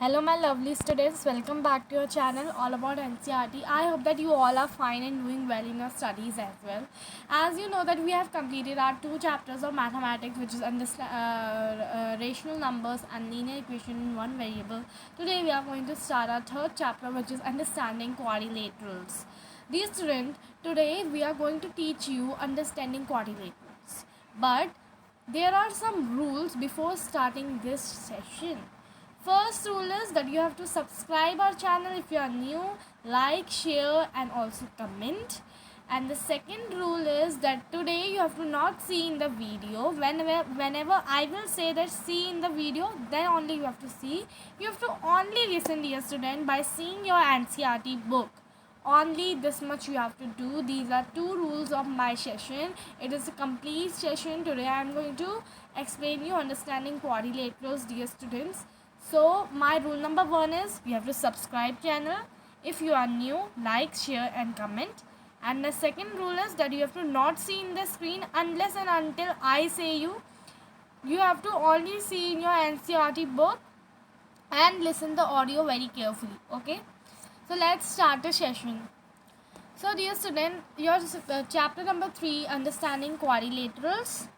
Hello my lovely students, welcome back to your channel all about NCERT. I hope that you all are fine and doing well in your studies as well. As you know that we have completed our 2 chapters of mathematics, which is rational numbers and linear equation in one variable. Today we are going to start our 3rd chapter, which is understanding quadrilaterals. Dear student, today we are going to teach you understanding quadrilaterals. But there are some rules before starting this session. First rule is that you have to subscribe our channel if you are new, like, share and also comment. And the second rule is that today you have to not see in the video. Whenever I will say that see in the video, then only you have to see. You have to only listen, dear student, by seeing your NCERT book. Only this much you have to do. These are 2 rules of my session. It is a complete session. Today I am going to explain you understanding quadrilaterals, dear students. So my rule number 1 is you have to subscribe channel. If you are new, like, share and comment. And the second rule is that you have to not see in the screen unless and until I say you. You have to only see in your NCERT book and listen the audio very carefully. Okay. So let's start the session. So dear student, your chapter number 3, understanding quadrilaterals.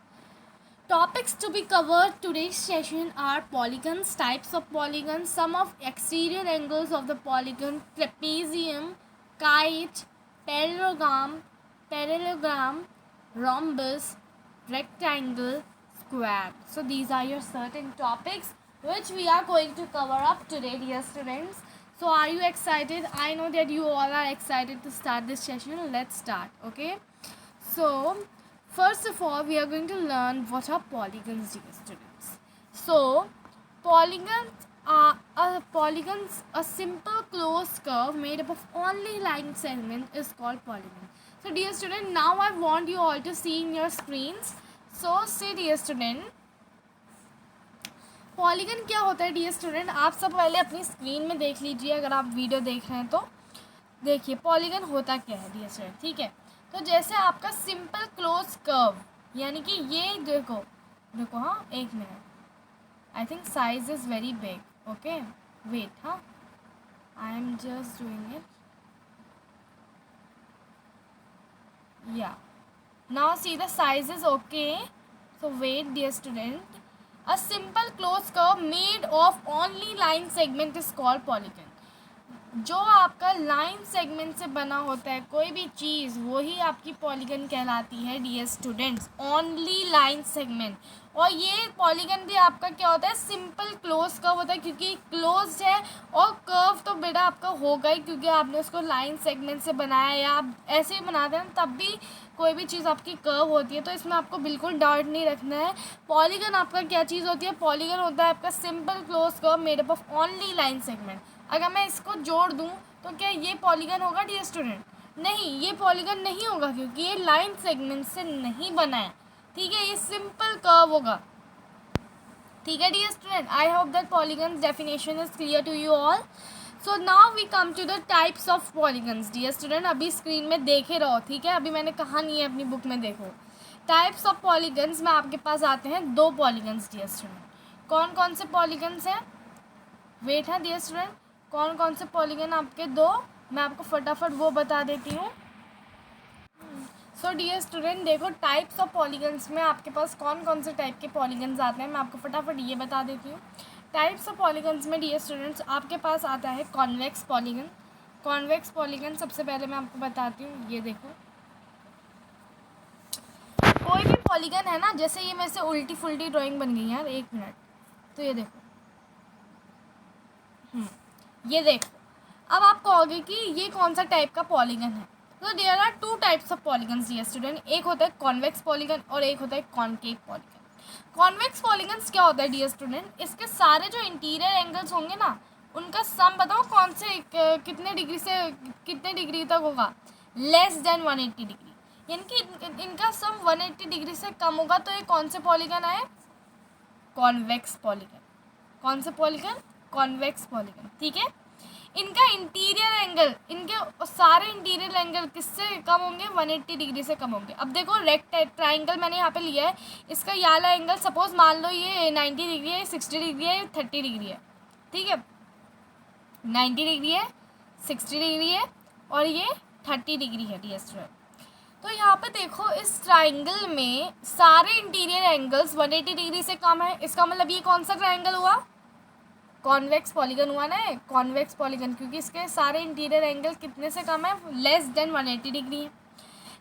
Topics to be covered today's session are polygons, types of polygons, sum of exterior angles of the polygon, trapezium, kite, parallelogram, rhombus, rectangle, square. So these are your certain topics which we are going to cover up today, dear students. So are you excited? I know that you all are excited to start this session. Let's start, okay? So first of all, we are going to learn what are polygons, dear students. So polygons are a simple closed curve made up of only line segment is called polygon. So dear student, now I want you all to see in your screens. So see, dear student, polygon क्या होता है dear student, आप सब पहले अपनी screen में देख लीजिए. अगर आप वीडियो देख रहे हैं तो देखिए पॉलीगन होता क्या है डियर स्टूडेंट. ठीक है, तो जैसे आपका सिंपल क्लोज कर्व, यानी कि ये देखो हाँ, एक minute, I think size is very big. Okay wait, हाँ I am just doing it. Yeah now see the size is okay. So wait dear student, a simple closed curve made of only line segment is called polygon. जो आपका line segment से बना होता है कोई भी चीज़, वही आपकी पॉलीगन कहलाती है dear students. Only line segment. और ये पॉलीगन भी आपका क्या होता है, सिंपल क्लोज कर्व होता है, क्योंकि क्लोज है. और कर्व तो बेटा आपका होगा ही, क्योंकि आपने उसको लाइन सेगमेंट से बनाया, या आप ऐसे ही बनाते हैं तब भी कोई भी चीज़ आपकी कर्व होती है. तो इसमें आपको बिल्कुल डाउट नहीं रखना है. पॉलीगन आपका क्या चीज़ होती है, पॉलीगन होता है आपका simple close curve made up of only line segment. अगर मैं इसको जोड़ दूं तो क्या ये पॉलीगन होगा डियर स्टूडेंट? नहीं, ये पॉलीगन नहीं होगा, क्योंकि ये लाइन सेगमेंट से नहीं बना है. ठीक है, ये सिंपल कर्व होगा. ठीक है dear student, I hope that polygons definition is clear to you all. So now we come to the types of polygons. Dear student, अभी स्क्रीन में देखे रहो. ठीक है, अभी मैंने कहा नहीं है, अपनी बुक में देखो. टाइप्स ऑफ पॉलीगन्स में आपके पास आते हैं 2 पॉलीगन्स डियर स्टूडेंट. कौन कौन से पॉलीगन्स हैं? वेट है डियर स्टूडेंट, कौन कौन से पॉलीगन आपके 2, मैं आपको फटाफट वो बता देती हूँ. सो डियर स्टूडेंट, देखो टाइप्स ऑफ पॉलीगन्स में आपके पास कौन कौन से टाइप के पॉलीगन्स आते हैं, मैं आपको फटाफट ये बता देती हूँ. टाइप्स ऑफ पॉलीगन्स में डियर स्टूडेंट्स आपके पास आता है कॉन्वेक्स पॉलीगन. कॉन्वेक्स पॉलीगन सबसे पहले मैं आपको बताती हूँ. ये देखो, कोई भी पॉलीगन है ना, जैसे ये मेरे से उल्टी फुल्टी ड्राइंग बन गई यार, एक मिनट. तो ये देखो, ये देखो, अब आप कहोगे कि ये कौन सा टाइप का पॉलीगन है. तो there are 2 types of polygons dear student. एक होता है कॉन्वेक्स पॉलीगन और एक होता है कॉनकेव पॉलीगन. कॉन्वेक्स पॉलीगन्स क्या होता है डियर स्टूडेंट, इसके सारे जो इंटीरियर एंगल्स होंगे ना, उनका सम बताओ कौन से कितने डिग्री से कितने डिग्री तक होगा, लेस देन 180 डिग्री. यानी कि इनका सम 180 डिग्री से कम होगा. तो ये कौन से पॉलीगन आए? Convex polygon. कौन से पॉलीगन? Convex polygon. ठीक है, इनका इंटीरियर एंगल, इनके सारे इंटीरियर एंगल किससे कम होंगे? 180 डिग्री से कम होंगे. अब देखो ट्राइंगल मैंने यहाँ पे लिया है, इसका ये वाला एंगल सपोज मान लो ये 90 डिग्री है, 60 डिग्री है, 30 डिग्री है. ठीक है, 90 डिग्री है, 60 डिग्री है और ये 30 डिग्री है डियर स्टूडेंट। तो यहाँ पे देखो इस ट्राइंगल में सारे इंटीरियर एंगल्स 180 डिग्री से कम है। इसका मतलब ये कौन सा ट्राइंगल हुआ? कॉन्वेक्स पॉलीगन हुआ ना, कॉन्वेक्स पॉलीगन, क्योंकि इसके सारे इंटीरियर एंगल कितने से कम है? लेस देन 180 डिग्री है।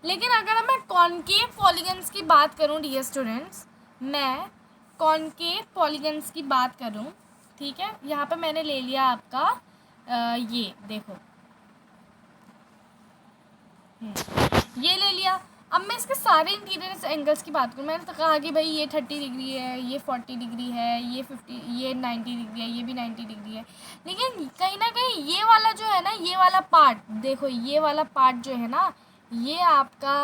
लेकिन अगर मैं कॉन्केव पॉलीगन्स की बात करूँ डियर स्टूडेंट्स, मैं कॉन्केव पॉलीगन्स की बात करूँ, ठीक है, यहाँ पे मैंने ले लिया आपका ये देखो, ये ले लिया। अब मैं इसके सारे इंटीरियर एंगल्स की बात करूँ, मैंने तो कहा कि भाई ये 30 डिग्री है, ये 40 डिग्री है, ये 50, ये 90 डिग्री है, ये भी 90 डिग्री है। लेकिन कहीं ना कहीं ये वाला जो है ना, ये वाला पार्ट देखो, ये वाला पार्ट जो है ना, ये आपका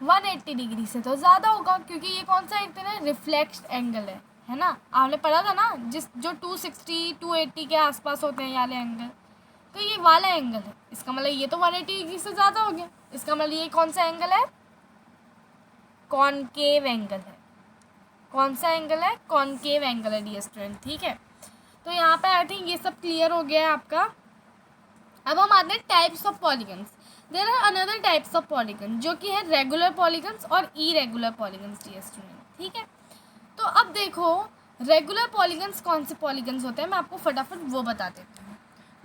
180 डिग्री से तो ज़्यादा होगा, क्योंकि ये कौन सा एक है? रिफ्लेक्स एंगल है ना। आपने पढ़ा था ना, जो 260 280 के आसपास होते हैं ये वाले एंगल, तो ये वाला एंगल है। इसका मतलब ये तो 180 डिग्री से ज़्यादा हो गया। इसका मतलब ये कौन सा एंगल है? कॉनकेव एंगल है। कौन सा एंगल है? कॉनकेव एंगल है डियर स्टूडेंट, ठीक है। तो यहाँ पे आई थिंक ये सब क्लियर हो गया है आपका। अब हम आते हैं types of polygons. There are another types of polygon, जो कि है रेगुलर पॉलीगन्स और इरेगुलर पॉलीगन्स डियर स्टूडेंट, ठीक है। तो अब देखो रेगुलर पॉलीगन्स कौन से पॉलीगन्स होते हैं, मैं आपको फटाफट वो बता देती हूँ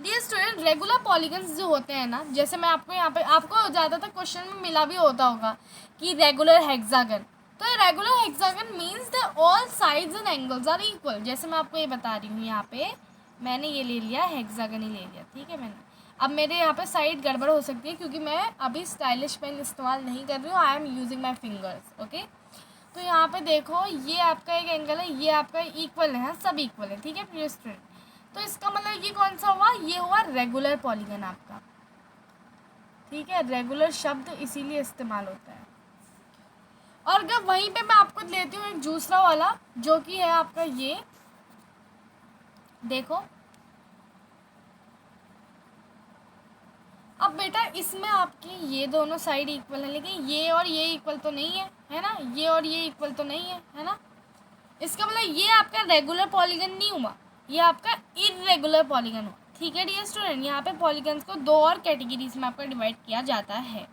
डियर स्टूडेंट। रेगुलर पॉलीगन्स जो होते हैं ना, जैसे मैं आपको यहाँ पे, आपको ज़्यादातर क्वेश्चन में मिला भी होता होगा कि रेगुलर हेक्सागन। तो ये regular hexagon means the all sides and angles are equal. जैसे मैं आपको ये बता रही हूँ, यहाँ पे मैंने ये ले लिया हेक्सागन ही ले लिया, ठीक है। मैंने अब मेरे यहाँ पे साइड गड़बड़ हो सकती है, क्योंकि मैं अभी स्टाइलिश पेन इस्तेमाल नहीं कर रही हूँ, I am using my fingers, okay. तो यहाँ पे देखो ये आपका एक एंगल है, ये आपका इक्वल है, सब इक्वल है, ठीक है प्रिय स्टूडेंट। तो इसका मतलब ये कौन सा हुआ? ये हुआ रेगुलर पॉलीगन आपका, ठीक है। रेगुलर शब्द इसीलिए इस्तेमाल होता है। और अगर वहीं पे मैं आपको लेती हूँ एक दूसरा वाला, जो कि है आपका ये देखो। अब बेटा इसमें आपकी ये दोनों साइड इक्वल है, लेकिन ये और ये इक्वल तो नहीं है ना, ये और ये इक्वल तो नहीं है ना। इसका मतलब ये आपका रेगुलर पॉलीगन नहीं हुआ, ये आपका इरेगुलर पॉलीगन हुआ, ठीक है डियर स्टूडेंट। यहाँ पे पॉलीगन्स को दो और कैटेगरीज में आपका डिवाइड किया जाता है।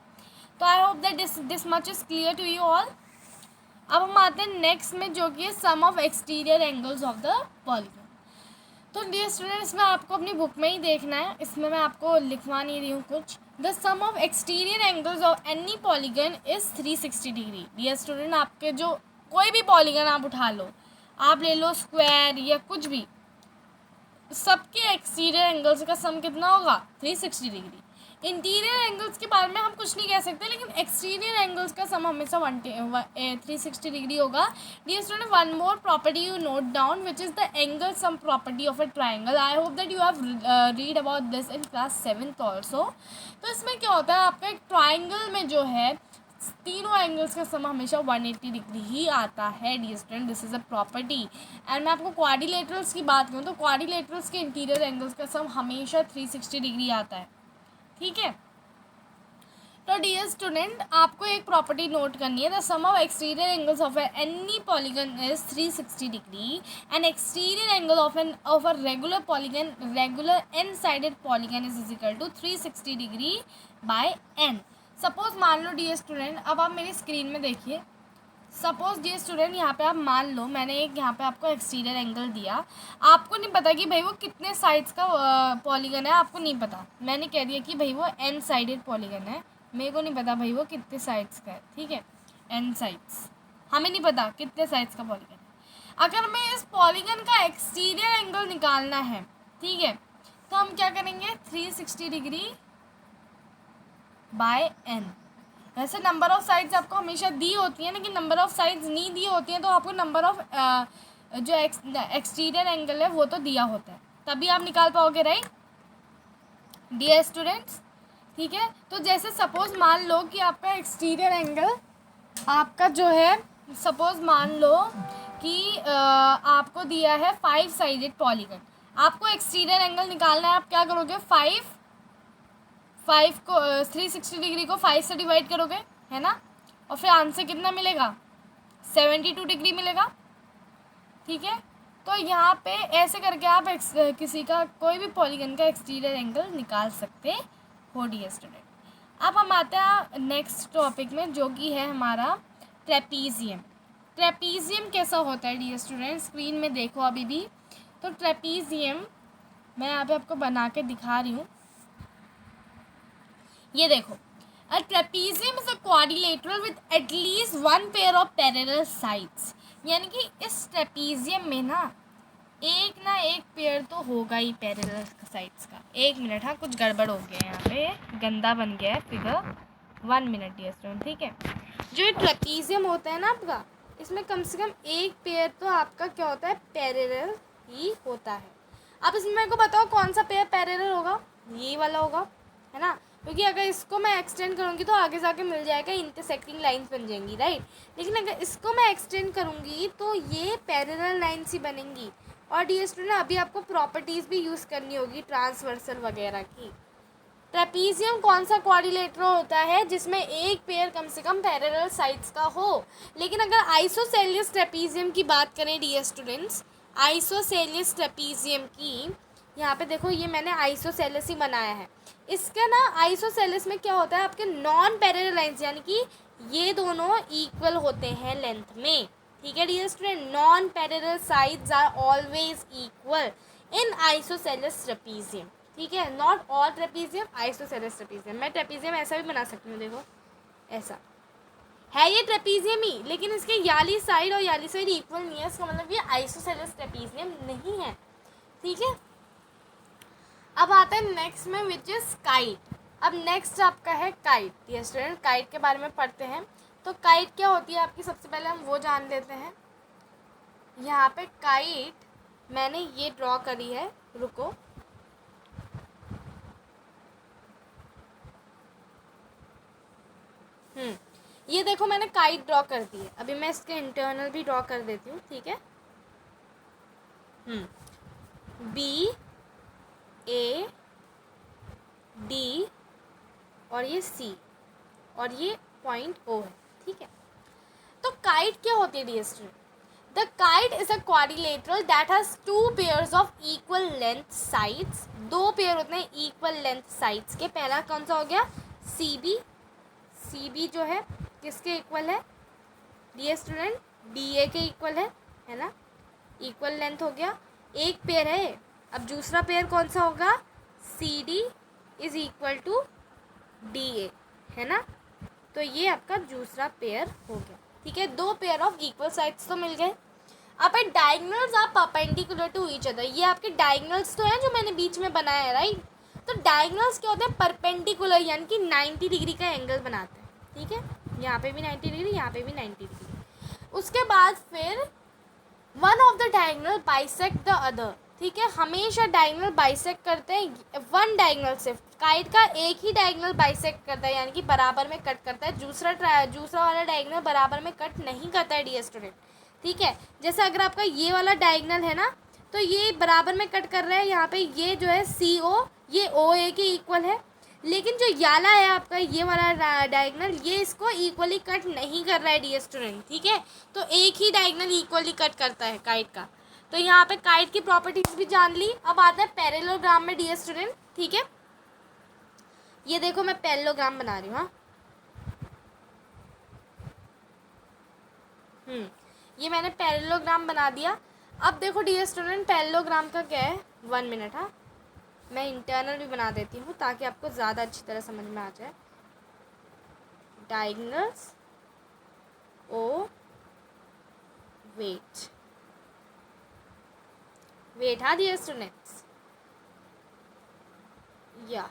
तो I hope that this much is clear to you all. अब हम आते हैं नेक्स्ट में, जो कि है sum of exterior angles of the polygon. तो डियर स्टूडेंट इसमें आपको अपनी बुक में ही देखना है, इसमें मैं आपको लिखवा नहीं रही हूँ कुछ। The sum of exterior angles of any polygon is 360 degree. Dear student आपके जो कोई भी पॉलीगन आप उठा लो, आप ले लो स्क्वायर या कुछ भी, सबके एक्सटीरियर एंगल्स का सम कितना होगा? 360 डिग्री। इंटीरियर एंगल्स के बारे में हम कुछ नहीं कह सकते, लेकिन एक्सटीरियर एंगल्स का सम हमेशा 360 डिग्री होगा। Dear student one more property you note down, which is the angle sum property of a triangle. I hope that you have read about this in class 7th also. तो इसमें क्या होता है, आपका एक ट्राइंगल में जो है तीनों एंगल्स का सम हमेशा 180 डिग्री ही आता है dear student, this is a property. And मैं आपको क्वाड्रिलेटरल्स की बात करूँ तो क्वाड्रिलेटरल्स के इंटीरियर एंगल्स का सम हमेशा 360 डिग्री आता है, ठीक है। तो डियर स्टूडेंट आपको एक प्रॉपर्टी नोट करनी है, the sum of exterior angles of any polygon is 360 degree and exterior angle of a regular polygon, regular n sided polygon is equal to 360 degree by n. Suppose मान लो dear student, अब आप मेरी screen में देखिए, suppose dear student यहाँ पे आप मान लो मैंने एक यहाँ पे आपको एक्सटीरियर एंगल दिया, आपको नहीं पता कि भाई वो कितने साइड्स का पॉलीगन है, आपको नहीं पता। मैंने कह दिया कि भाई वो एन साइडेड पॉलीगन है, मेरे को नहीं पता भाई वो कितने साइड्स का है, ठीक है। एन साइड्स हमें नहीं पता कितने साइड्स का पॉलीगन है। अगर मैं इस पॉलीगन का एक्सटीरियर एंगल निकालना है, ठीक है, तो हम क्या करेंगे? 360 डिग्री बाय एन। वैसे नंबर ऑफ़ साइड्स आपको हमेशा दी होती है, लेकिन नंबर ऑफ़ साइड्स नहीं दी होती हैं, तो आपको नंबर ऑफ़ जो एक्सटीरियर एंगल है वो तो दिया होता है, तभी आप निकाल पाओगे, राइट डियर स्टूडेंट्स, ठीक है। तो जैसे सपोज मान लो कि आपका एक्सटीरियर एंगल आपका जो है, सपोज मान लो कि आपको दिया है 5 साइडेड पॉलीगन, आपको एक्सटीरियर एंगल निकालना है। आप क्या करोगे? 5 को 360 डिग्री को 5 से डिवाइड करोगे, है ना, और फिर आंसर कितना मिलेगा? 72 डिग्री मिलेगा, ठीक है। तो यहाँ पे ऐसे करके आप किसी का कोई भी पॉलीगन का एक्सटीरियर एंगल निकाल सकते हो डियर स्टूडेंट। अब हम आते हैं नेक्स्ट टॉपिक में, जो कि है हमारा ट्रेपीजियम। ट्रेपीजियम कैसा होता है डियर स्टूडेंट, स्क्रीन में देखो अभी भी। तो ट्रेपीजियम मैं यहाँ पे आपको बना के दिखा रही हूँ, ये देखो। अ trapezium is a quadrilateral with at least one pair of parallel sides, यानी कि इस ट्रेपीजियम में ना एक पेयर तो होगा ही पैरेलल साइड्स का। एक मिनट, हाँ कुछ गड़बड़ हो गया है यहाँ पे, गंदा बन गया है फिगर। 1 मिनट डियर स्टूडेंट, ठीक है। जो ये ट्रेपीजियम होता है ना आपका, इसमें कम से कम एक पेयर तो आपका क्या होता है, पैरेलल ही होता है। अब इसमें मेरे को बताओ कौन सा पेयर पैरेलल होगा, ये वाला होगा, है ना, क्योंकि अगर इसको मैं एक्सटेंड करूँगी तो आगे जाके मिल जाएगा, इंटरसेक्टिंग लाइंस बन जाएंगी, राइट। लेकिन अगर इसको मैं एक्सटेंड करूँगी तो ये पैरेलल लाइन्स ही बनेंगी। और डियर स्टूडेंट अभी आपको प्रॉपर्टीज़ भी यूज़ करनी होगी ट्रांसवर्सल वगैरह की। ट्रेपीजियम कौन सा क्वाड्रिलेटरल होता है जिसमें एक पेयर कम से कम पैरेलल साइड्स का हो। लेकिन अगर आइसोसेलियस ट्रेपीजियम की बात करें डियर स्टूडेंट्स, आइसोसेलियस ट्रेपीजियम की, यहाँ पे देखो ये मैंने आइसोसेलियस ही बनाया है। इसका ना आइसोसेलियस में क्या होता है, आपके नॉन पैरेलल लाइन्स यानी कि ये दोनों इक्वल होते हैं लेंथ में, ठीक है dear student. Non parallel sides are always equal in isosceles trapezium, ठीक है। Not all trapezium, isosceles trapezium. मैं ट्रेपीजियम ऐसा भी बना सकती हूँ, देखो ऐसा है ये ट्रेपीजियम ही, लेकिन इसके याली साइड और याली साइड इक्वल नहीं है, इसका मतलब ये आइसोसेलियस ट्रेपीजियम नहीं है, ठीक है। अब आता है नेक्स्ट में विच इज काइट। अब नेक्स्ट आपका है काइट। डियर स्टूडेंट काइट के बारे में पढ़ते हैं। तो काइट क्या होती है आपकी, सबसे पहले हम वो जान लेते हैं। यहाँ पे काइट मैंने ये ड्रॉ करी है, रुको, ये देखो मैंने काइट ड्रॉ कर दी है। अभी मैं इसके इंटरनल भी ड्रॉ कर देती हूँ, ठीक है। बी ए डी और ये सी और ये पॉइंट ओ है, ठीक है। तो काइट क्या होती है dear student, the kite is a quadrilateral that has two pairs of equal length sides. दो पेयर होते हैं इक्वल लेंथ साइड्स के। पहला कौन सा हो गया, सी बी जो है किसके इक्वल है डियर स्टूडेंट, डी ए के इक्वल है ना, इक्वल लेंथ हो गया, एक पेयर है। अब दूसरा पेयर कौन सा होगा, C D is equal to D A, है ना। तो ये आपका दूसरा पेयर हो गया, ठीक है। दो पेयर ऑफ इक्वल साइड्स तो मिल गए। अब diagonals are perpendicular to each other, ये आपके डायगोनल्स तो हैं जो मैंने बीच में बनाया है, राइट। तो डायगोनल्स क्या होते हैं, परपेंडिकुलर यानी कि 90 डिग्री का एंगल बनाते हैं, ठीक है। यहाँ पे भी 90 डिग्री, यहाँ पे भी 90 डिग्री। उसके बाद फिर one of the diagonal bisect the other, ठीक है। हमेशा डायगोनल बाइसेक्ट करते हैं, वन डायगोनल सिर्फ, काइट का एक ही डायगोनल बाइसेक्ट करता है यानी कि बराबर में कट करता है। दूसरा वाला डायगोनल बराबर में कट नहीं करता है डियर स्टूडेंट, ठीक है। जैसे अगर आपका ये वाला डायगोनल है ना, तो ये बराबर में कट कर रहा है, यहाँ पे ये जो है सी ओ, ये ओ ए के इक्वल है। लेकिन जो याला है आपका ये वाला डायगोनल, ये इसको इक्वली कट नहीं कर रहा है डियर स्टूडेंट, ठीक है। तो एक ही डायगोनल इक्वली कट करता है काइट का। तो यहाँ पे काइट की प्रॉपर्टीज भी जान ली। अब आता है पैरेललोग्राम में डियर स्टूडेंट, ठीक है। ये देखो मैं पैरेललोग्राम बना रही हूँ, हाँ। ये मैंने पैरेललोग्राम बना दिया। अब देखो डियर स्टूडेंट पैरेललोग्राम का क्या है, 1 मिनट, हाँ मैं इंटरनल भी बना देती हूँ ताकि आपको ज़्यादा अच्छी तरह समझ में आ जाए। डायगोनल्स ओ वेट हाँ dear students, yeah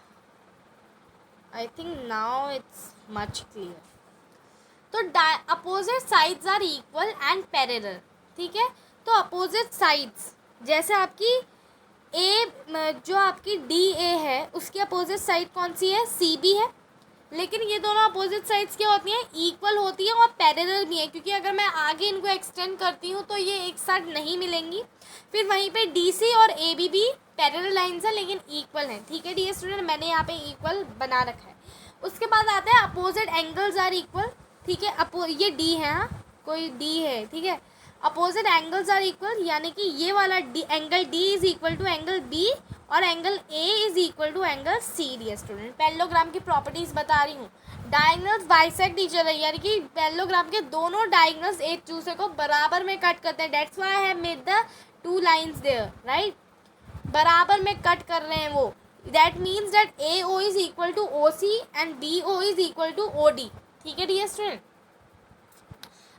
I think now it's much clear. तो opposite sides are equal and parallel, ठीक है। तो अपोजिट साइड्स जैसे आपकी ए जो आपकी डी ए है उसकी अपोजिट साइड कौन सी है, सी बी है। लेकिन ये दोनों अपोजिट साइड्स क्या होती हैं, इक्वल होती हैं और पैरेलल भी है, क्योंकि अगर मैं आगे इनको एक्सटेंड करती हूँ तो ये एक साथ नहीं मिलेंगी। फिर वहीं पे डी सी और ए बी भी पैरेलल लाइन्स हैं लेकिन इक्वल हैं, ठीक है डियर स्टूडेंट, मैंने यहाँ पे इक्वल बना रखा है। उसके बाद आता है अपोजिट एंगल्स आर इक्वल, ठीक है। ये डी है, हाँ कोई डी है, ठीक है। अपोजिट एंगल्स आर इक्वल, यानी कि ये वाला angle D is equal to angle B और angle A is equal to angle C. Dear student, parallelogram की प्रॉपर्टीज बता रही हूँ। डायगोनल्स बाइसेक्ट ईच अदर, यानी कि पैरेललोग्राम के दोनों डायगोनल्स एक दूसरे को बराबर में कट करते हैं। That's why I have made the two lines there, right. बराबर में कट कर रहे हैं वो। That means that A O is equal to O C and B O is equal to O D. ठीक है डियर स्टूडेंट।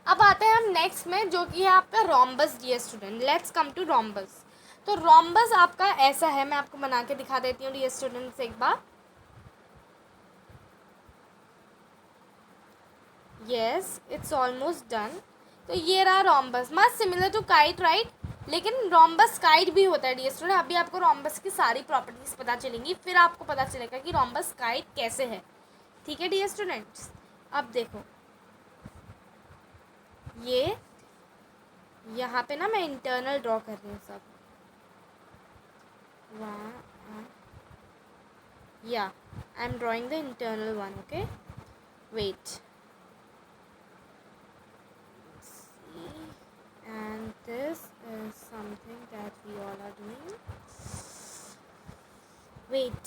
अब आते हैं हम नेक्स्ट में, जो कि है आपका rhombus dear student. Let's come to rhombus. तो रोम्बस आपका ऐसा है, मैं आपको बना के दिखा देती हूँ डियर स्टूडेंट्स एक बार। Yes, it's almost done. तो ये रहा rhombus, must similar to kite, right. लेकिन रोम्बस काइट भी होता है डियर स्टूडेंट। अभी आपको रोम्बस की सारी प्रॉपर्टीज पता चलेंगी, फिर आपको पता चलेगा कि रोम्बस काइट कैसे है। ठीक है डियर स्टूडेंट्स। अब देखो, ये यहाँ पे ना मैं इंटरनल ड्रॉ कर रही हूँ सब। या I am drawing the internal one, okay. Wait, and this is something that we all are doing. Wait,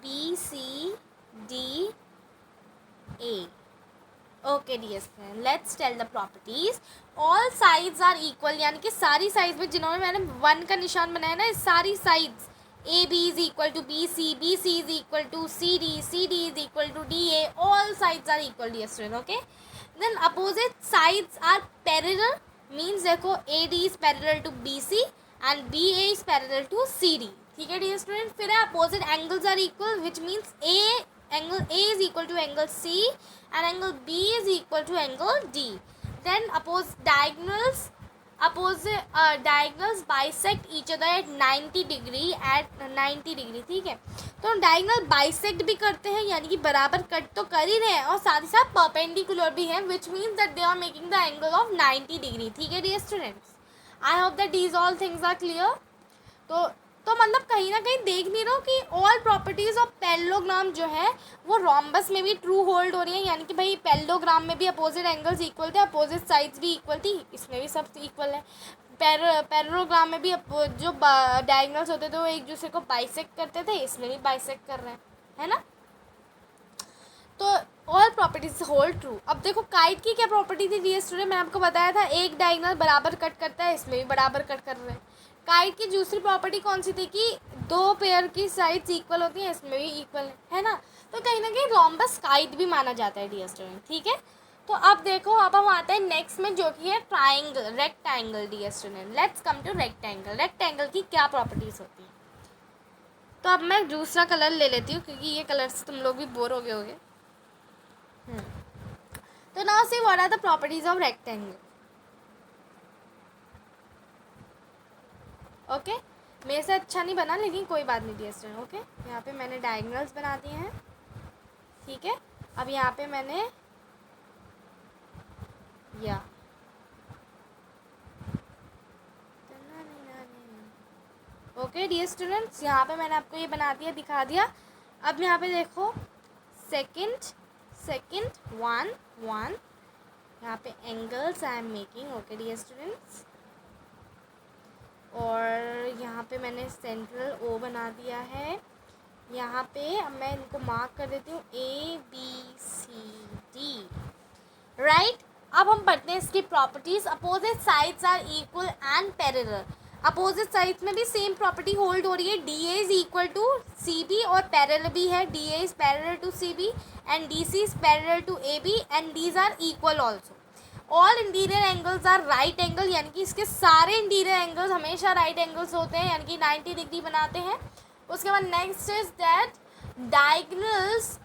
B C D A. Okay dear friend, let's tell the properties. All sides are equal, यानी कि सारी sides में जिन्होंने मैंने 1 का निशान बनाया ना, सारी sides A B is equal to B C is equal to C D is equal to D A. All sides are equal dear student, okay. Then opposite sides are parallel, means देखो A D is parallel to B C and B A is parallel to C D. ठीक है dear student. फिर है opposite angles are equal, which means angle A is equal to angle C and angle B is equal to angle D. Then diagonals bisect each other at 90 degree at 90 degree। ठीक है, तो diagonal bisect भी करते हैं, यानी कि बराबर cut तो कर ही रहे हैं और साथ ही साथ परपेंडिकुलर भी हैं, which means that they are making the angle of 90 degree. ठीक है dear students, I hope that these all things are clear. तो मतलब कहीं ना कहीं देख नहीं रहा हूँ कि ऑल प्रॉपर्टीज़ ऑफ पैरेललोग्राम जो है वो रोम्बस में भी ट्रू होल्ड हो रही है, यानी कि भाई पैरेललोग्राम में भी अपोजिट एंगल्स इक्वल थे, अपोजिट साइड्स भी इक्वल थी, इसमें भी सब इक्वल है। पैरेललोग्राम में भी जो डायगोनल्स होते थे वो एक दूसरे को बाइसेक्ट करते थे, इसमें भी बाइसेक्ट कर रहे हैं, है ना। तो ऑल प्रॉपर्टीज होल्ड ट्रू। अब देखो काइट की क्या प्रॉपर्टी थी डियर स्टूडेंट, मैं आपको बताया था एक डायगोनल बराबर कट करता है, इसमें भी बराबर कट कर रहे हैं। काइट की दूसरी प्रॉपर्टी कौन सी थी कि 2 पेयर की साइड्स इक्वल होती हैं, इसमें भी इक्वल है ना। तो कहीं ना कहीं रोम्बस काइट भी माना जाता है डियर स्टूडेंट। ठीक है, तो अब देखो, अब हम आते हैं नेक्स्ट में, जो कि है triangle, rectangle dear student. Let's come to rectangle. Rectangle की क्या प्रॉपर्टीज होती है, तो अब मैं दूसरा कलर ले लेती हूँ, क्योंकि ये कलर से तुम लोग भी बोर हो गए होगे। तो now see what are the properties of rectangle. Okay, मेरे से अच्छा नहीं बना, लेकिन कोई बात नहीं डियर स्टूडेंट। ओके, यहाँ पे मैंने डायगोनल्स बना दिए हैं। ठीक है, अब यहाँ पे मैंने ओके डियर स्टूडेंट्स, यहाँ पे मैंने आपको ये बना दिया, दिखा दिया। अब यहाँ पे देखो, सेकंड 1 यहाँ पे angles I am making. Okay dear students, और यहाँ पे मैंने सेंट्रल ओ बना दिया है। यहाँ पे अब मैं इनको मार्क कर देती हूँ ABCD, राइट। अब हम पढ़ते हैं इसकी properties. Opposite sides are equal and parallel. Opposite sides में भी सेम प्रॉपर्टी होल्ड हो रही है, DA is equal to CB, और पैरेलल भी है, DA is parallel to CB and DC is parallel to AB and these are equal also. All interior angles are right angle, यानी कि इसके सारे इंटीरियर एंगल्स हमेशा राइट एंगल्स होते हैं, यानी कि 90 डिग्री बनाते हैं। उसके बाद next is that diagonals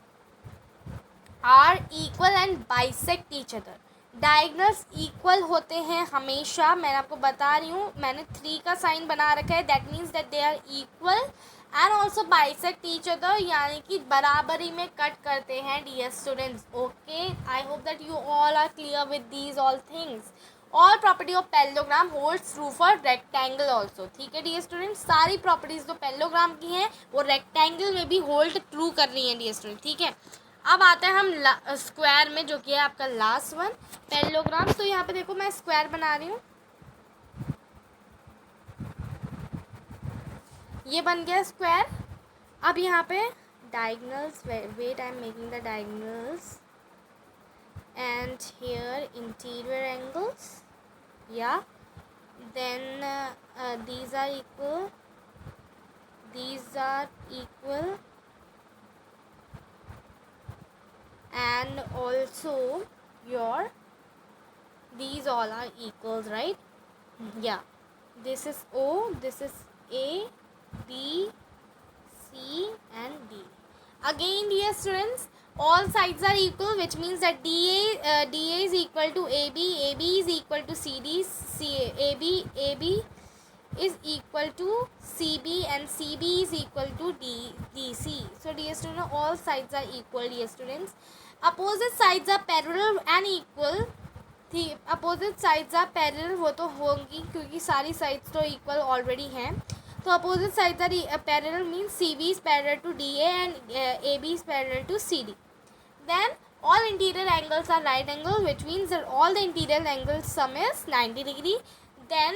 are equal and bisect each other. Diagonals equal होते हैं हमेशा, मैं आपको बता रही हूँ, मैंने 3 का साइन बना रखा है, that means that they are equal and also bisect each other, यानी कि बराबरी में कट करते हैं dear students. Okay, I hope that you all are clear with these all things. All property of parallelogram holds true for rectangle also. ठीक है dear students, सारी properties जो पैरेललोग्राम की हैं वो रेक्टेंगल में भी होल्ड ट्रू कर रही हैं डियर स्टूडेंट। ठीक है, अब आते हैं हम स्क्वायर में, जो कि है आपका लास्ट वन, पैरेललोग्राम। तो यहाँ पे देखो मैं स्क्वायर बना रही हूँ, ये बन गया स्क्वायर। अब यहाँ पे diagonals, wait I am making the diagonals, and here interior angles, या then these are equal, and also your these all are equals, right? Yeah, this is O, this is A, B, C and D. Again, dear students, all sides are equal, which means that DA is equal to AB, AB is equal to CD, AB is equal to CB, and CB is equal to DC. So dear students, all sides are equal, dear students. Opposite sides are parallel and equal. थी opposite sides are parallel, वो तो होंगी क्योंकि सारी sides तो equal already हैं। तो opposite sides are parallel means C B is parallel to D and A B is parallel to C D. Then all interior angles are right angle, which means that all the interior angles sum is 90 degree. Then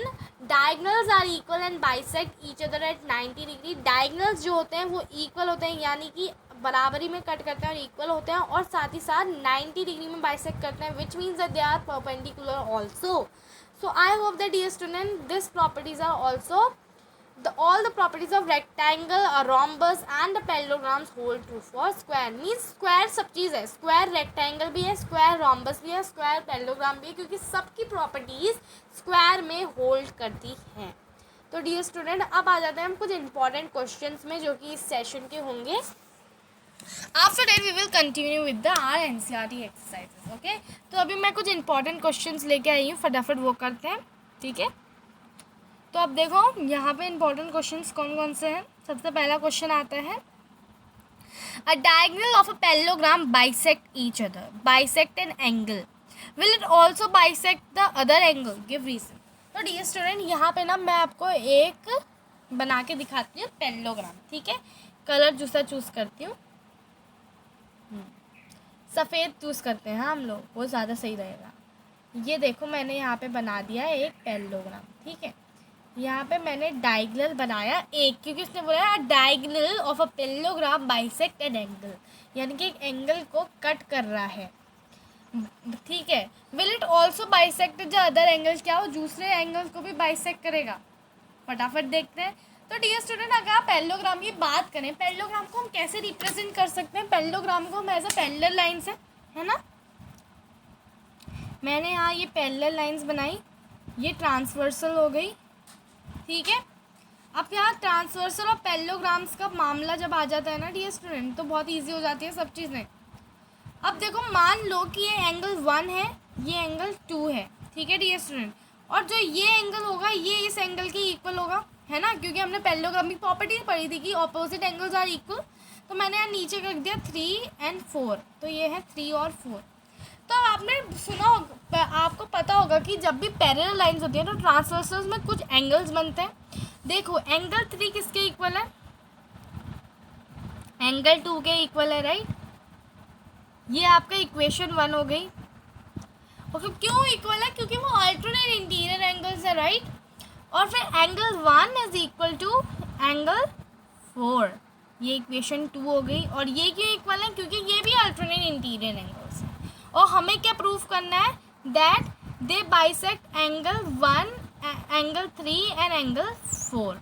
diagonals are equal and bisect each other at 90 degree. diagonals जो होते हैं वो equal होते हैं, यानी कि बराबरी में कट करते हैं और इक्वल होते हैं, और साथ ही साथ 90 डिग्री में बाइसेक्ट करते हैं, which means that they are perpendicular also. So I hope that dear student this properties are also all the properties of rectangle, a rhombus and the parallelograms hold true for square. means square सब चीज़ है, square rectangle भी है, square rhombus भी है, square parallelogram भी है, क्योंकि सबकी properties square में hold करती हैं. तो डियर स्टूडेंट अब आ जाते हैं हम कुछ इंपॉर्टेंट क्वेश्चंस में जो कि इस सेशन के होंगे. After that we will continue with the R NCERT exercises. Okay, तो अभी मैं कुछ इंपॉर्टेंट क्वेश्चंस लेके आई हूँ, फटाफट वो करते हैं. ठीक है, तो अब देखो यहाँ पे इंपॉर्टेंट क्वेश्चंस कौन कौन से हैं. सबसे पहला क्वेश्चन आता है, a diagonal of a parallelogram bisect each other, bisect an angle, will it also bisect the other angle, give reason. तो डियर स्टूडेंट यहाँ पे ना मैं आपको एक बना के दिखाती हूँ पैरेललोग्राम. ठीक है, कलर दूसरा चूज़ करती हूँ, सफ़ेद चूज़ करते हैं हम लोग, वो ज़्यादा सही रहेगा. ये देखो मैंने यहाँ पे बना दिया है एक पैरेललोग्राम. ठीक है, यहाँ पे मैंने डायगोनल बनाया एक, क्योंकि उसने बोला diagonal of a parallelogram bisect an angle, यानी कि एक एंगल को कट कर रहा है. ठीक है, will it also bisect the other angles, क्या वो दूसरे एंगल्स को भी बाइसेक्ट करेगा. फटाफट देखते हैं. तो डियर स्टूडेंट अगर आप पैरेललोग्राम की बात करें, पैरेललोग्राम को हम कैसे रिप्रेजेंट कर सकते हैं. पैरेललोग्राम को हम एज अ पैरेलल लाइन्स है ना, मैंने यहाँ ये पैरेलल लाइन्स बनाई, ये ट्रांसवर्सल हो गई. ठीक है, अब यहाँ ट्रांसवर्सल और पैरेललोग्राम्स का मामला जब आ जाता है ना डियर स्टूडेंट, तो बहुत इजी हो जाती है सब चीज़ें. अब देखो मान लो कि ये एंगल 1 है, ये एंगल 2 है. ठीक है डियर स्टूडेंट, और जो ये एंगल होगा ये इस एंगल के इक्वल होगा, है ना, क्योंकि हमने पैरेललोग्राम की प्रॉपर्टी पढ़ी थी कि ऑपोजिट एंगल्स आर इक्वल. तो मैंने यहाँ नीचे रख दिया 3 and 4, तो ये है 3 और 4. तो आपने सुना होगा, आपको पता होगा कि जब भी पैरेलल लाइंस होती है तो ट्रांसवर्सल्स में कुछ एंगल्स बनते हैं. देखो एंगल 3 किसके इक्वल है, एंगल 2 के इक्वल है, राइट. ये आपका इक्वेशन 1 हो गई. और क्यों इक्वल है, क्योंकि वो अल्टरनेट इंटीरियर एंगल्स है, राइट. और फिर angle 1 is equal to angle 4, ये इक्वेशन 2 हो गई. और ये क्यों इक्वल है, क्योंकि ये भी अल्टरनेट इंटीरियर एंगल्स है. और हमें क्या प्रूफ करना है, that they bisect angle 1, angle 3 and angle 4.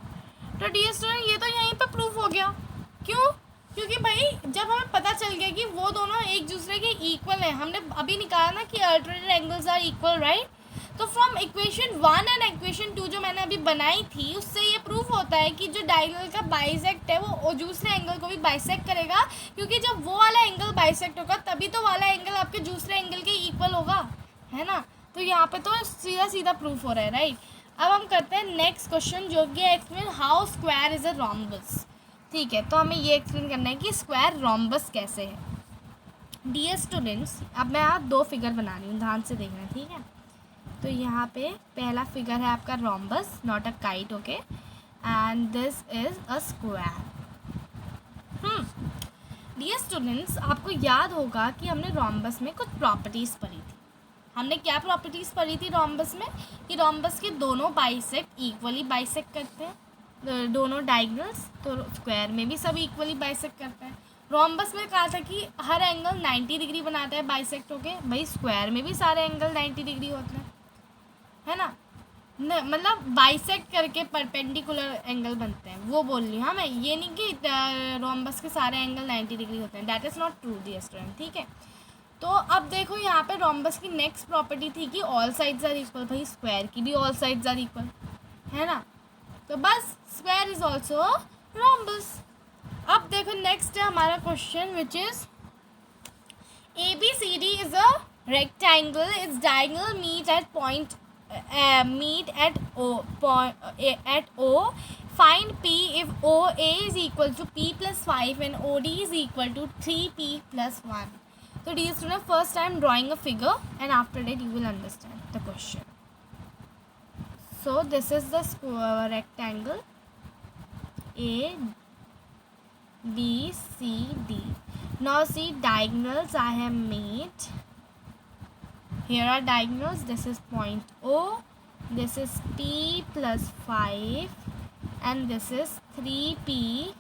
तो डियर स्टूडेंट ये तो यहीं पे प्रूफ हो गया. क्यों, क्योंकि भाई जब हमें पता चल गया कि वो दोनों एक दूसरे के इक्वल हैं, हमने अभी निकाला ना कि alternate angles are equal, right. तो फ्रॉम इक्वेशन 1 एंड इक्वेशन 2 जो मैंने अभी बनाई थी, उससे ये प्रूफ होता है कि जो डायगोनल का बाइसेक्ट है वो दूसरे एंगल को भी बाइसेक्ट करेगा, क्योंकि जब वो वाला एंगल बाइसेक्ट होगा तभी तो वाला एंगल आपके दूसरे एंगल के इक्वल होगा, है ना. तो यहाँ पे तो सीधा सीधा प्रूफ हो रहा है, राइट. अब हम करते हैं नेक्स्ट क्वेश्चन, जो कि है explain how square is a rhombus. ठीक है, तो हमें ये एक्सप्लेन करना है कि स्क्वायर रोम्बस कैसे है. डियर स्टूडेंट्स अब मैं यहाँ 2 फिगर बना रही हूँ, ध्यान से देखना. ठीक है, तो यहाँ पे पहला फिगर है आपका rhombus, not a kite. Okay, and this is a square. Dear students, आपको याद होगा कि हमने रोम्बस में कुछ प्रॉपर्टीज़ पढ़ी थी। हमने क्या प्रॉपर्टीज़ पढ़ी थी रोम्बस में, कि रोम्बस के दोनों बाइसेक्ट इक्वली बाइसेक्ट करते हैं, दोनों डायगोनल्स, तो स्क्वायर में भी सब इक्वली बाइसेक्ट करते हैं। रोम्बस में कहा था कि हर एंगल 90 डिग्री बनाता है बाइसेक्ट होके, भाई स्क्वायर में भी सारे एंगल 90 डिग्री होते हैं, है ना, मतलब बाइसेक्ट करके परपेंडिकुलर एंगल बनते हैं, वो बोल रही हूँ हाँ मैं, ये नहीं कि रोम्बस के सारे एंगल 90 डिग्री होते हैं, that is not true dear student, ठीक है। तो अब देखो यहाँ पे रोम्बस की नेक्स्ट प्रॉपर्टी थी कि ऑल साइड्स आर इक्वल, भाई स्क्वायर की भी ऑल साइड्स आर इक्वल, है ना, तो बस स्क्वायर इज ऑल्सो रोम्बस। अब देखो नेक्स्ट है हमारा question which is ABCD is a rectangle, its diagonal meet at O. Find P if OA is equal to P plus 5 and OD is equal to 3P plus 1. So dear student, first I am drawing a figure and after that you will understand the question. So this is the rectangle A, B, C, D. Now see, diagonals I have made. Here are diagonals. This is point O, this is P plus 5 and this is 3P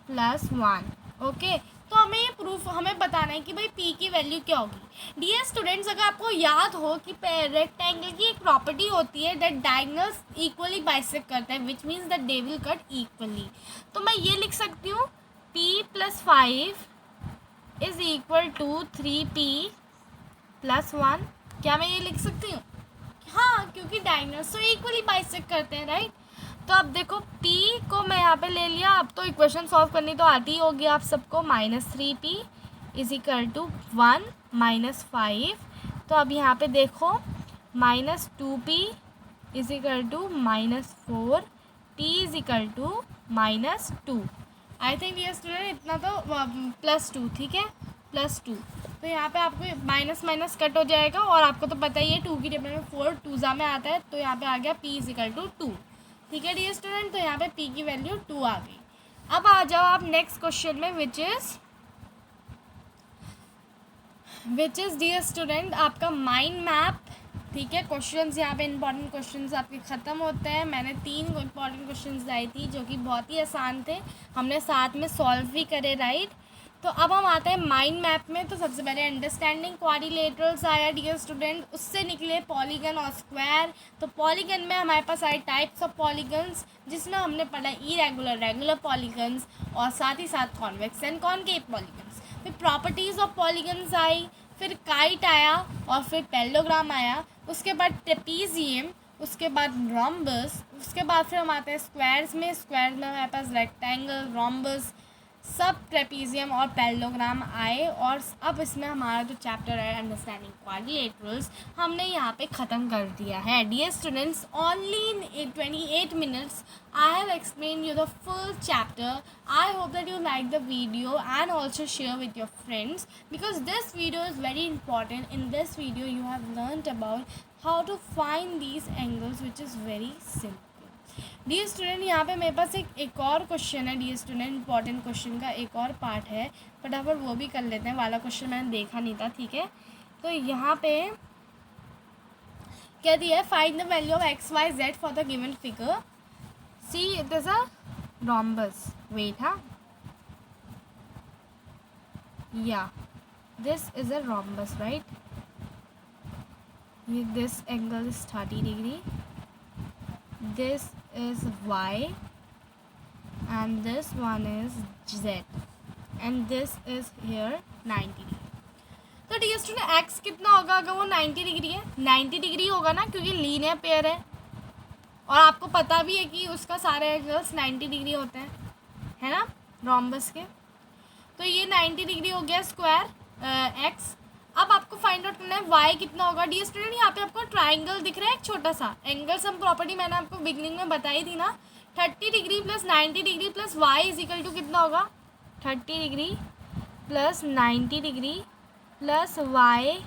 plus 1. Okay, तो हमें ये proof हमें बताना है कि भाई P की value क्या होगी। डियर स्टूडेंट्स, अगर आपको याद हो कि रेक्टेंगल की एक प्रॉपर्टी होती है दैट डायगोनल्स इक्वली बाइसेक्ट करते हैं, which means that they will cut equally, तो मैं ये लिख सकती हूँ P plus 5 is equal to 3P plus 1। क्या मैं ये लिख सकती हूँ? हाँ, क्योंकि डायगोनल्स तो इक्वली बाइसेक्ट करते हैं, राइट। तो अब देखो P को मैं यहाँ पे ले लिया, अब तो इक्वेशन सॉल्व करनी तो आती ही होगी आप सबको। -3P इज इक्वल टू 1 -5, तो अब यहाँ पे देखो -2P is equal to -4, P is equal to -2। I think ये स्टूडेंट इतना तो +2, ठीक है, +2। तो यहाँ पे आपको माइनस माइनस कट हो जाएगा और आपको तो पता ही है 2 की टेबल में 4 2 में आता है, तो यहाँ पे आ गया P इज इक्वल टू 2, ठीक है डियर स्टूडेंट। तो यहाँ पे P की वैल्यू 2 आ गई। अब आ जाओ आप नेक्स्ट क्वेश्चन में विच इज डियर स्टूडेंट आपका माइंड मैप, ठीक है। क्वेश्चंस यहाँ पे इंपॉर्टेंट क्वेश्चंस आपके ख़त्म होते हैं। मैंने 3 इंपॉर्टेंट क्वेश्चंस लाई थी जो कि बहुत ही आसान थे, हमने साथ में सॉल्व भी करे, राइट। तो अब हम आते हैं माइंड मैप में। तो सबसे पहले अंडरस्टैंडिंग क्वाड्रिलेटरल्स आया डियर स्टूडेंट, उससे निकले पॉलीगन और स्क्वायर। तो पॉलीगन में हमारे पास आए टाइप्स ऑफ पॉलीगन्स, जिसमें हमने पढ़ा इरेगुलर, रेगुलर पॉलीगन्स और साथ ही साथ कॉन्वेक्स एंड कॉनकेव पॉलीगन्स। फिर प्रॉपर्टीज़ ऑफ पॉलीगन्स आई, फिर काइट आया और फिर पैरेललोग्राम आया, उसके बाद ट्रेपीजियम, उसके बाद रोम्बस, उसके बाद फिर हम आते हैं स्क्वायर्स में। स्क्वायर में हमारे पास रेक्टेंगल, रोम्बस, सब ट्रेपीजियम और पैरेललोग्राम आए। और अब इसमें हमारा जो चैप्टर है अंडरस्टैंडिंग क्वाड्रिलेटरल्स हमने यहाँ पे ख़त्म कर दिया है dear students. Only in 28 minutes I have explained you the full chapter. I hope that you like the video and also share with your friends, because this video is very important. In this video you have learnt about how to find these angles, which is very simple. Dear student, यहाँ पे मेरे पास एक और question है dear student, important question का एक और part है, फटाफट वो भी कर लेते हैं। वाला क्वेश्चन मैंने देखा नहीं था, ठीक है। तो यहाँ पे क्या दिया है, find the value of XYZ for the given figure. See it is a rhombus, wait, हाँ, yeah this is a rhombus, right. This angle is 30 degree, this is Y and this one is Z and this is here 90 degree. तो dear student x कितना होगा अगर वो 90 degree है? 90 degree होगा ना, क्योंकि लीनियर पेयर है और आपको पता भी है कि उसका सारे एंगल्स 90 डिग्री होते हैं, है ना, रोम्बस के। तो ये 90 डिग्री हो गया स्क्वायर एक्स। अब आपको फाइंड आउट करना है वाई कितना होगा डियर स्टूडेंट। यहाँ पे आपको ट्राइंगल दिख रहा है, एक छोटा सा एंगल सम प्रॉपर्टी मैंने आपको बिगनिंग में बताई थी ना, 30 degree plus 90 degree plus Y is equal to कितना होगा, 30 degree plus 90 degree plus Y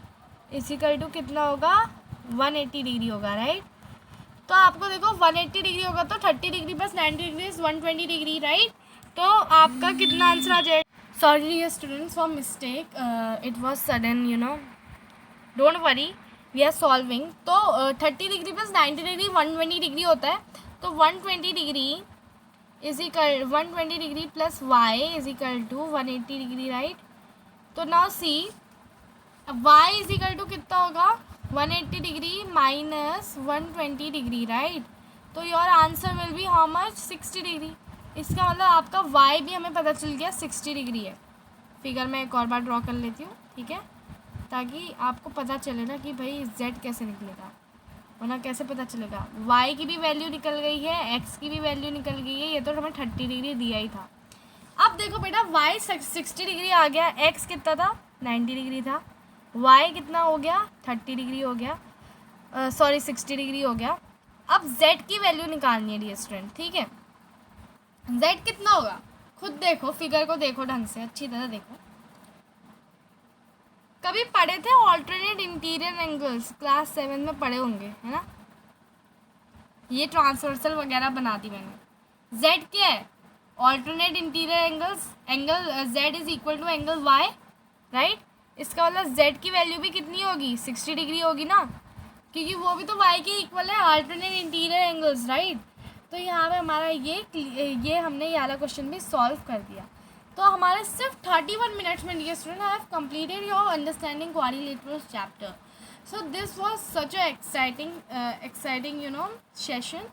is equal to कितना होगा, 180 डिग्री होगा, राइट। तो आपको देखो 180 डिग्री होगा तो 30 degree plus 90 degree is 120 degree, right. तो आपका कितना आंसर आ जाएगा। Sorry dear students for mistake, it was sudden, don't worry, we are solving. तो 30 डिग्री प्लस 90 डिग्री 120 डिग्री होता है. तो 120 degree is equal 120 degree plus Y is equal to 180 degree, right. तो now see, Y is equal to कितना होगा, 180 degree minus 120 degree, right. तो your answer will be how much, 60 degree. इसका मतलब आपका y भी हमें पता चल गया 60 डिग्री है. फिगर में एक और बार ड्रॉ कर लेती हूँ, ठीक है, ताकि आपको पता चले ना कि भाई z कैसे निकलेगा, वरना कैसे पता चलेगा. y की भी वैल्यू निकल गई है, x की भी वैल्यू निकल गई है, ये तो हमें 30 डिग्री दिया ही था. अब देखो बेटा, y 60 डिग्री आ गया, x कितना था, 90 डिग्री था, y कितना हो गया, 30 डिग्री हो गया, सॉरी 60 डिग्री हो गया. अब z की वैल्यू निकालनी है डियर स्टूडेंट, ठीक है. z कितना होगा, खुद देखो, फिगर को देखो ढंग से, अच्छी तरह देखो. कभी पढ़े थे ऑल्टरनेट इंटीरियर एंगल्स, क्लास 7 में पढ़े होंगे, है ना. ये ट्रांसवर्सल वगैरह बना दी मैंने. z क्या है, alternate interior angles, angle z is equal to angle y, right. इसका मतलब z की वैल्यू भी कितनी होगी, 60 डिग्री होगी ना, क्योंकि वो भी तो y के इक्वल है, ऑल्टरनेट इंटीरियर एंगल्स, राइट. तो यहाँ पे हमारा ये हमने ये वाला क्वेश्चन भी सॉल्व कर दिया. तो हमारे सिर्फ 31 मिनट्स में dear student I have completed your understanding quadrilaterals chapter. So this was such a exciting session.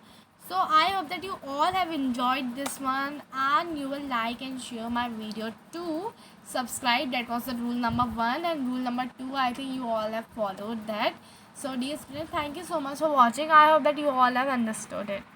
So I hope that you all have enjoyed this one and you will like and share my video too. Subscribe, that was the rule number 1, and rule number 2 I think you all have followed that. So dear students, thank you so much for watching. I hope that you all have understood it.